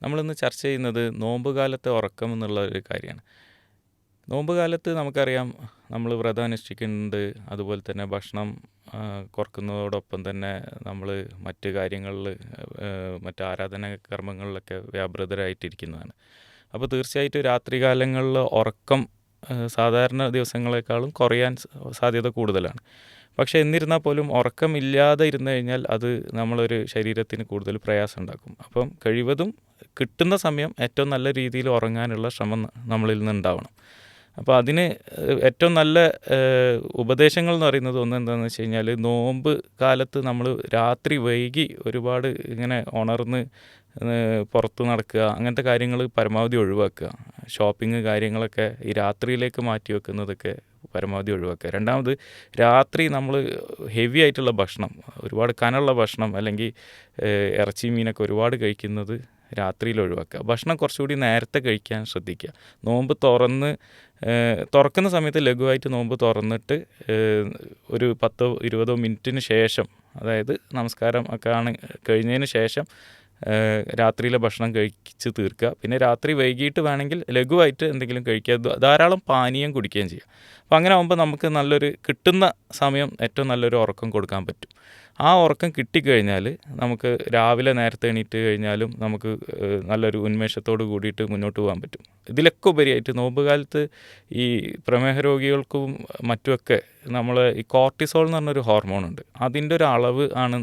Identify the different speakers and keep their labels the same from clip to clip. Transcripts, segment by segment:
Speaker 1: നമ്മളിന്ന് ചർച്ച ചെയ്യുന്നത് നോമ്പ് കാലത്തെ ഉറക്കം എന്നുള്ള ഒരു കാര്യമാണ്. നോമ്പ് കാലത്ത് നമുക്കറിയാം നമ്മൾ വ്രതം അനുഷ്ഠിക്കുന്നുണ്ട്. അതുപോലെ തന്നെ ഭക്ഷണം കുറക്കുന്നതോടൊപ്പം തന്നെ നമ്മൾ മറ്റ് കാര്യങ്ങളിൽ മറ്റ് ആരാധനാ കർമ്മങ്ങളിലൊക്കെ വ്യാപൃതരായിട്ടിരിക്കുന്നതാണ്. അപ്പോൾ തീർച്ചയായിട്ടും രാത്രികാലങ്ങളിൽ ഉറക്കം സാധാരണ ദിവസങ്ങളെക്കാളും കുറയാൻ സാധ്യത കൂടുതലാണ്. പക്ഷേ എന്നിരുന്നാൽ പോലും ഉറക്കമില്ലാതെ ഇരുന്ന് കഴിഞ്ഞാൽ അത് നമ്മളൊരു ശരീരത്തിന് കൂടുതൽ പ്രയാസം ഉണ്ടാക്കും. അപ്പം കഴിവതും കിട്ടുന്ന സമയം ഏറ്റവും നല്ല രീതിയിൽ ഉറങ്ങാനുള്ള ശ്രമം നമ്മളിൽ നിന്നുണ്ടാവണം. അപ്പോൾ അതിന് ഏറ്റവും നല്ല ഉപദേശങ്ങൾ എന്ന് പറയുന്നത് എന്താണെന്ന് വെച്ച് കഴിഞ്ഞാൽ, നോമ്പ് കാലത്ത് നമ്മൾ രാത്രി വൈകി ഒരുപാട് ഇങ്ങനെ ഉണർന്ന് പുറത്ത് നടക്കുക, അങ്ങനത്തെ കാര്യങ്ങൾ പരമാവധി ഒഴിവാക്കുക. ഷോപ്പിംഗ് കാര്യങ്ങളൊക്കെ ഈ രാത്രിയിലേക്ക് മാറ്റി വെക്കുന്നതൊക്കെ പരമാവധി ഒഴിവാക്കുക. രണ്ടാമത്, രാത്രി നമ്മൾ ഹെവി ആയിട്ടുള്ള ഭക്ഷണം, ഒരുപാട് കനമുള്ള ഭക്ഷണം അല്ലെങ്കിൽ ഇറച്ചി മീനൊക്കെ ഒരുപാട് കഴിക്കുന്നത് രാത്രിയിൽ ഒഴിവാക്കുക. ഭക്ഷണം കുറച്ചുകൂടി നേരത്തെ കഴിക്കാൻ ശ്രദ്ധിക്കുക. നോമ്പ് തുറക്കുന്ന സമയത്ത് ലഘുവായിട്ട് നോമ്പ് തുറന്നിട്ട് ഒരു 10-20 മിനിറ്റിന് ശേഷം, അതായത് നമസ്കാരം ഒക്കെ കഴിഞ്ഞതിന് ശേഷം രാത്രിയിലെ ഭക്ഷണം കഴിച്ച് തീർക്കുക. പിന്നെ രാത്രി വൈകിട്ട് വേണമെങ്കിൽ ലഘുവായിട്ട് എന്തെങ്കിലും കഴിക്കുക, ധാരാളം പാനീയം കുടിക്കുകയും ചെയ്യുക. അപ്പോൾ അങ്ങനെ ആകുമ്പോൾ നമുക്ക് കിട്ടുന്ന സമയം ഏറ്റവും നല്ലൊരു ഉറക്കം കൊടുക്കാൻ പറ്റും. ആ ഉറക്കം കിട്ടിക്കഴിഞ്ഞാൽ നമുക്ക് രാവിലെ നേരത്തെ എണീറ്റ് കഴിഞ്ഞാലും നമുക്ക് നല്ലൊരു ഉന്മേഷത്തോട് കൂടിയിട്ട് മുന്നോട്ട് പോകാൻ പറ്റും. ഇതിലൊക്കെ ഉപരിയായിട്ട് നോമ്പ് കാലത്ത് ഈ പ്രമേഹ രോഗികൾക്കും മറ്റുമൊക്കെ ഈ കോർട്ടിസോൾ എന്ന് പറഞ്ഞൊരു ഹോർമോണുണ്ട്. അതിൻ്റെ ഒരു അളവ് ആണ്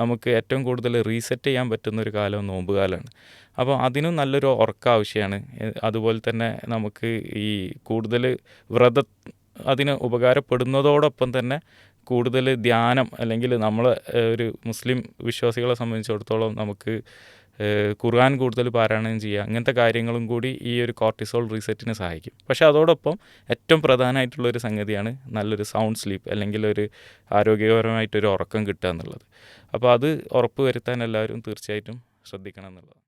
Speaker 1: നമുക്ക് ഏറ്റവും കൂടുതൽ റീസെറ്റ് ചെയ്യാൻ പറ്റുന്നൊരു കാലം നോമ്പ് കാലമാണ്. അപ്പോൾ അതിനും നല്ലൊരു ഉറക്കം ആവശ്യമാണ്. അതുപോലെ തന്നെ നമുക്ക് ഈ കൂടുതൽ വ്രതം അതിന് ഉപകാരപ്പെടുന്നതോടൊപ്പം തന്നെ കൂടുതൽ ധ്യാനം, അല്ലെങ്കിൽ ഒരു മുസ്ലിം വിശ്വാസികളെ സംബന്ധിച്ചിടത്തോളം നമുക്ക് ഖുർആൻ കൂടുതൽ പാരായണം ചെയ്യുക, അങ്ങനത്തെ കാര്യങ്ങളും കൂടി ഈ ഒരു കോർട്ടിസോൾ റീസെറ്റിന് സഹായിക്കും. പക്ഷേ അതോടൊപ്പം ഏറ്റവും പ്രധാനമായിട്ടുള്ളൊരു സംഗതിയാണ് നല്ലൊരു സൗണ്ട് സ്ലീപ്പ്, അല്ലെങ്കിൽ ഒരു ആരോഗ്യപരമായിട്ടൊരു ഉറക്കം കിട്ടുക എന്നുള്ളത്. അപ്പോൾ അത് ഉറപ്പ് വരുത്താൻ എല്ലാവരും തീർച്ചയായിട്ടും ശ്രദ്ധിക്കണം എന്നുള്ളത്.